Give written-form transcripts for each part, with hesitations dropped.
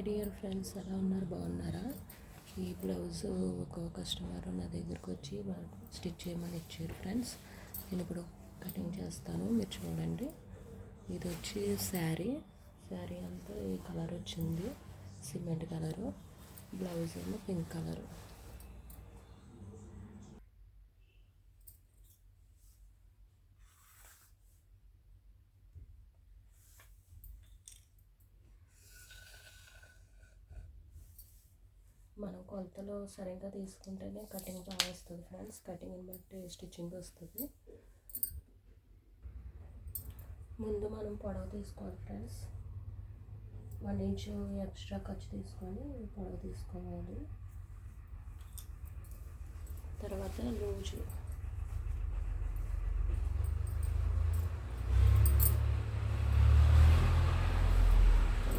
Hi dear friends, ఎలా ఉన్నారు? బాగున్నారా? ఈ బ్లౌజ్ ఒక కస్టమర్ నా దగ్గరకు వచ్చి స్టిచ్ చేయమని ఇచ్చారు ఫ్రెండ్స్. నేను ఇప్పుడు కటింగ్ చేస్తాను, మీరు చూడండి. ఇది వచ్చి శారీ అంతా ఈ కలర్ వచ్చింది, సిమెంట్ కలరు. బ్లౌజ్ ఏమో పింక్ కలరు. మనం కొలతలు సరిగ్గా తీసుకుంటేనే కటింగ్ బాగా వస్తుంది ఫ్రెండ్స్. కటింగ్ని బట్టి స్టిచ్చింగ్ వస్తుంది. ముందు మనం పొడవు తీసుకోవాలి ఫ్రెండ్స్. 1 ఇంచు ఎక్స్ట్రా ఖర్చు తీసుకొని పొడవు తీసుకోవాలి. తర్వాత లూజు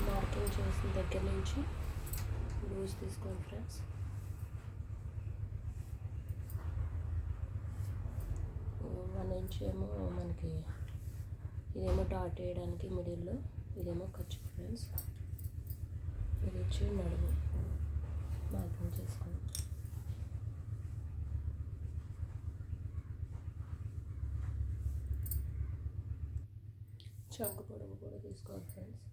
మార్కింగ్ చేసిన దగ్గర నుంచి లూజ్ తీసుకోవాలి ఫ్రెండ్స్. వన్ ఇంచ్ ఏమో మనకి ఇదేమో డాట్ వేయడానికి మిడిల్లో, ఇదేమో ఖర్చు ఫ్రెండ్స్. ఇది వచ్చి నడుము మార్కింగ్ చేసుకోండి. చంక పొడవు కూడా తీసుకోవాలి ఫ్రెండ్స్.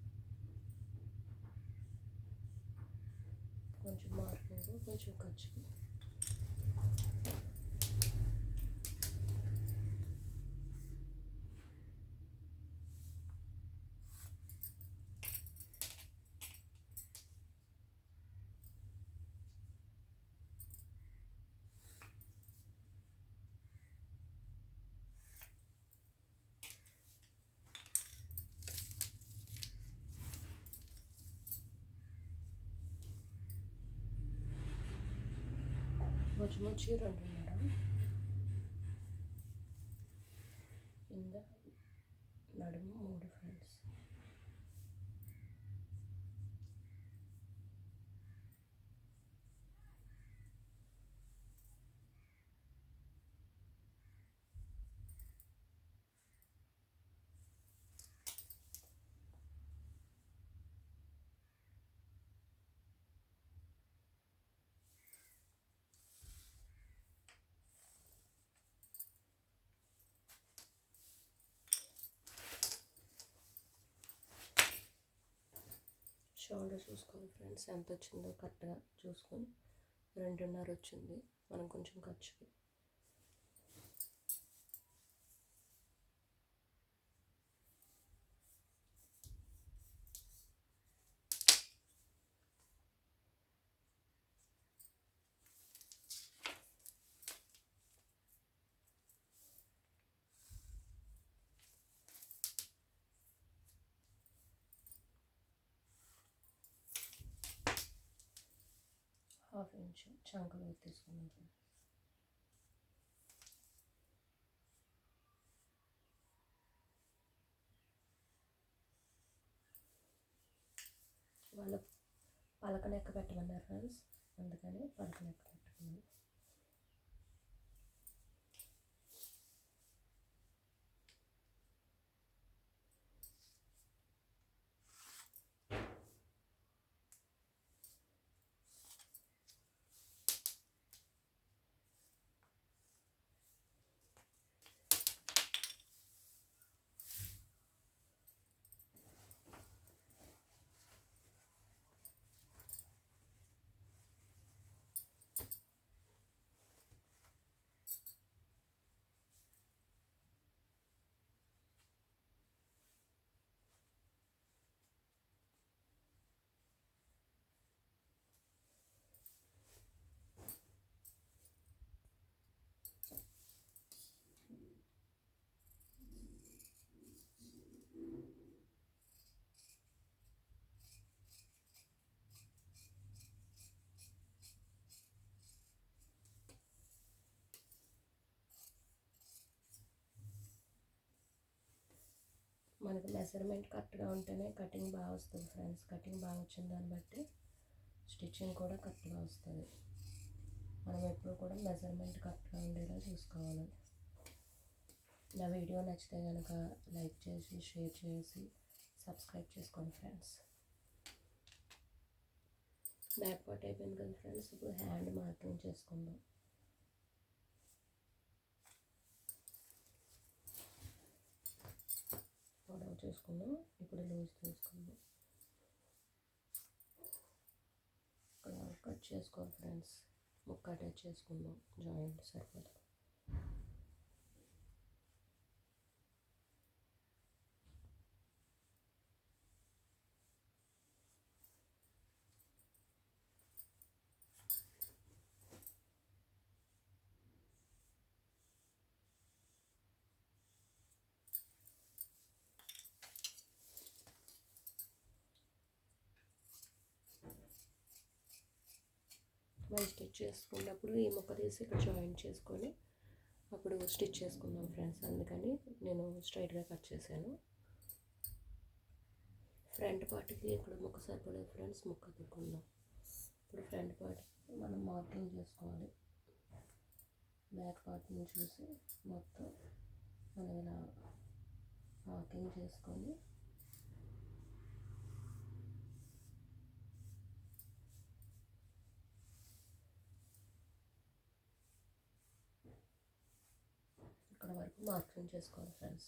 కొంచెం మార్కింగ్, కొంచెం ఖర్చు. భుజం వచ్చి 2.5, కింద నడుము 3 ఫ్రెండ్స్. షోల్డర్ చూసుకోవాలి ఫ్రెండ్స్, ఎంత వచ్చిందో కరెక్ట్గా చూసుకొని. 2.5 వచ్చింది, మనం కొంచెం ఖర్చుకి. ½ ఇంచు చంకలో తీసుకున్నాం. వాళ్ళు పలకన ఎక్క పెట్టమన్నారు ఫ్రెండ్స్, అందుకని పలకన ఎక్క పెట్టుకున్నాను. మనకి మెజర్మెంట్ కరెక్ట్గా ఉంటేనే కటింగ్ బాగా వస్తుంది ఫ్రెండ్స్. కటింగ్ బాగా వచ్చిన దాన్ని బట్టి స్టిచ్చింగ్ కూడా కరెక్ట్గా వస్తుంది. మనం ఎప్పుడు కూడా మెజర్మెంట్ కరెక్ట్గా ఉండేలా చూసుకోవాలి. నా వీడియో నచ్చితే కనుక లైక్ చేసి, షేర్ చేసి, సబ్స్క్రైబ్ చేసుకోండి ఫ్రెండ్స్. బ్యాక్ పార్ట్ అయిపోయింది కదా ఫ్రెండ్స్. ఇప్పుడు హ్యాండ్ మార్కింగ్ చేసుకుందాం. పొడవు చేసుకుందాం. ఇప్పుడు లూజ్ తీసుకుందాం. ఇక్కడ కట్ చేసుకోవాలి ఫ్రెండ్స్. ముక్క అటాచ్ చేసుకుందాం. జాయింట్ సరిపోదు. మనం స్టిచ్ చేసుకున్నప్పుడు ఈ ముక్క తీసి ఇక్కడ జాయింట్ చేసుకొని అప్పుడు స్టిచ్ చేసుకుందాం ఫ్రెండ్స్. అందుకని నేను స్ట్రైట్గా కట్ చేశాను. ఫ్రంట్ పార్ట్కి ఇక్కడ ముక్క సరిపడలేదు ఫ్రెండ్స్. ముక్క తిక్కుందాం. ఇప్పుడు ఫ్రంట్ పార్ట్ మనం మార్కింగ్ చేసుకోవాలి. బ్యాక్ పార్ట్ని చూసి మొత్తం మనం ఇలా మార్కింగ్ చేసుకొని ఇక్కడ వరకు మార్కింగ్ చేసుకోవాలి ఫ్రెండ్స్.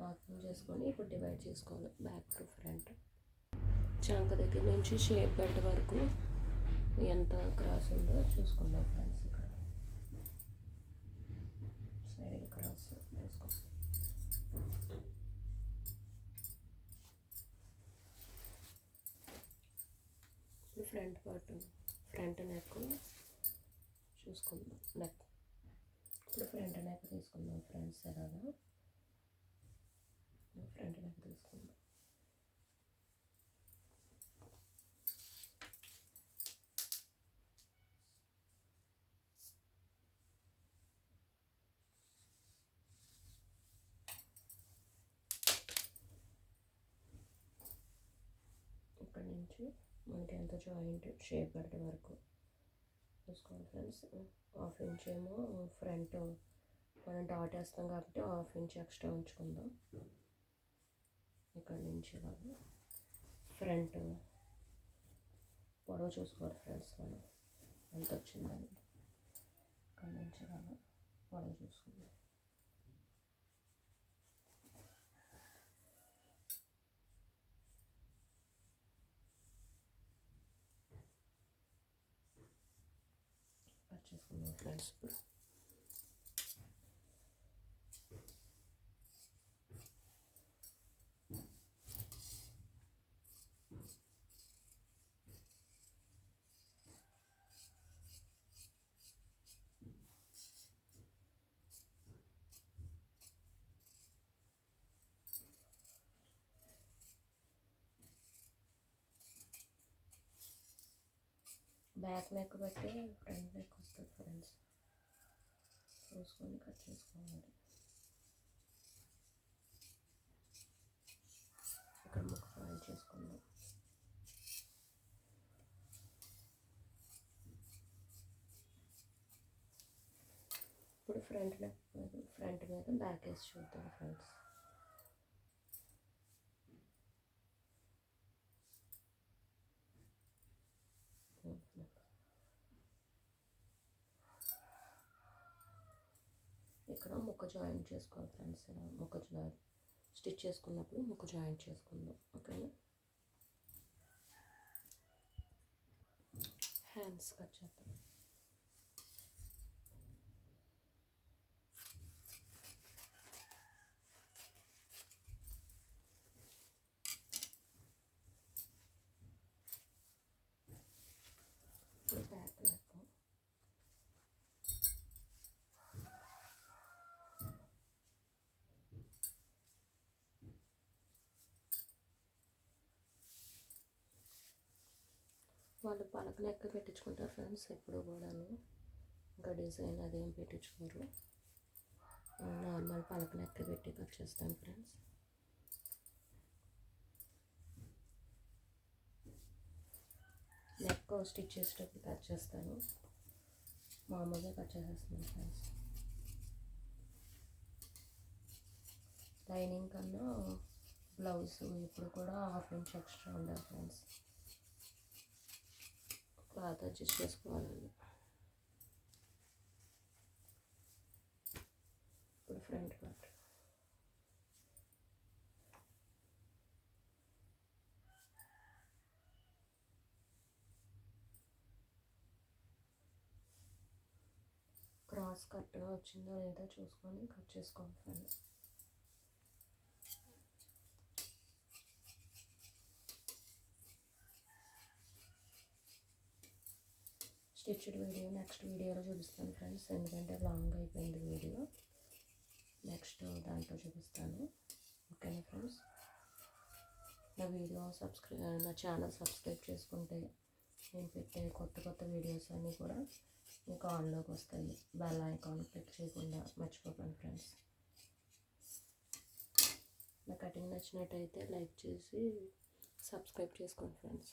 మార్కింగ్ చేసుకొని ఇప్పుడు డివైడ్ చేసుకోవాలి బ్యాక్ టు ఫ్రంట్. చంక దగ్గర నుంచి షేప్ బెల్ట్ వరకు ఎంత క్రాస్ ఉందో చూసుకుందాం ఫ్రెండ్స్. ఇక్కడ సైడ్ క్రాస్ వేసుకోవాలి. ఇప్పుడు ఫ్రంట్ పార్ట్ ఫ్రంట్ నెక్ చూసుకుందాం. నెక్ ఇప్పుడు ఫ్రంట్ నెక్ తీసుకుందాం ఫ్రెండ్స్. ఎలాగా ఫ్రంట్ నెక్ తీసుకుందాం. ఇక్కడ నుంచి మనకి ఎంత జాయింట్ షేప్ బెల్ట్ వరకు చూసుకోండి ఫ్రెండ్స్. హాఫ్ ఇంచ్ ఏమో ఫ్రంట్ మనం డాట్ వేస్తాం కాబట్టి హాఫ్ ఇంచ్ ఎక్స్ట్రా ఉంచుకుందాం. ఇక్కడ నుంచి ఇలాగా ఫ్రంట్ పొడవు చూసుకోవాలి ఫ్రెండ్స్. మనం ఎంత వచ్చిందని ఇక్కడ నుంచి ఇలాగా పొడవు చూసుకుందాం. కట్ చేసుకుందాం ఫ్రెండ్స్. ఇప్పుడు బ్యాక్ నెక్ బట్టి ఫ్రంట్ నెక్ వస్తుంది ఫ్రెండ్స్. చూసుకొని కట్ చేసుకోవాలి. ఇక్కడ ముక్క జాయిన్ చేసుకుందాం. ఇప్పుడు ఫ్రంట్ మీద బ్యాక్ వేసి చూద్దాం ఫ్రెండ్స్. ఇక్కడ ముక్క జాయింట్ చేసుకోవాలి ఫ్రెండ్స్. ఇలా ముక్క స్టిచ్ చేసుకున్నప్పుడు ముక్క జాయింట్ చేసుకుందాం. ఓకేనా. హ్యాండ్స్ కట్ చేద్దాం. బ్యాక్ నెక్ వాళ్ళు పలక నెక్ పెట్టించుకుంటారు ఫ్రెండ్స్. ఎప్పుడు కూడాను ఇంకా డిజైన్ అదేం పెట్టించుకోరు. నార్మల్ పలక నెక్ పెట్టి కట్ చేస్తాను ఫ్రెండ్స్. నెక్ స్టిచ్ చేసేటప్పుడు కట్ చేస్తాను. మామూలుగా కట్ చేసేస్తున్నాను ఫ్రెండ్స్. లైనింగ్ కన్నా బ్లౌజ్ ఇప్పుడు కూడా హాఫ్ ఇంచ్ ఎక్స్ట్రా ఉండాలి ఫ్రెండ్స్. క్లాత్ అడ్జస్ట్ చేసుకోవాలండి. ఇప్పుడు ఫ్రంట్ పార్ట్ క్రాస్ కరెక్ట్గా వచ్చిందో లేదో చూసుకొని కట్ చేసుకోండి ఫ్రెండ్స్. స్టిచ్డ్ వీడియో నెక్స్ట్ వీడియోలో చూపిస్తాను ఫ్రెండ్స్, ఎందుకంటే లాంగ్ అయిపోయింది వీడియో. నెక్స్ట్ దాంట్లో చూపిస్తాను. ఓకేనా ఫ్రెండ్స్, నా ఛానల్ సబ్స్క్రైబ్ చేసుకుంటే నేను పెట్టే కొత్త వీడియోస్ అన్నీ కూడా మీకు ఆన్లోకి వస్తాయి. బెల్ ఐకాన్ క్లిక్ చేయకుండా మర్చిపోకండి ఫ్రెండ్స్. నా కటింగ్ నచ్చినట్టయితే లైక్ చేసి సబ్స్క్రైబ్ చేసుకోండి ఫ్రెండ్స్.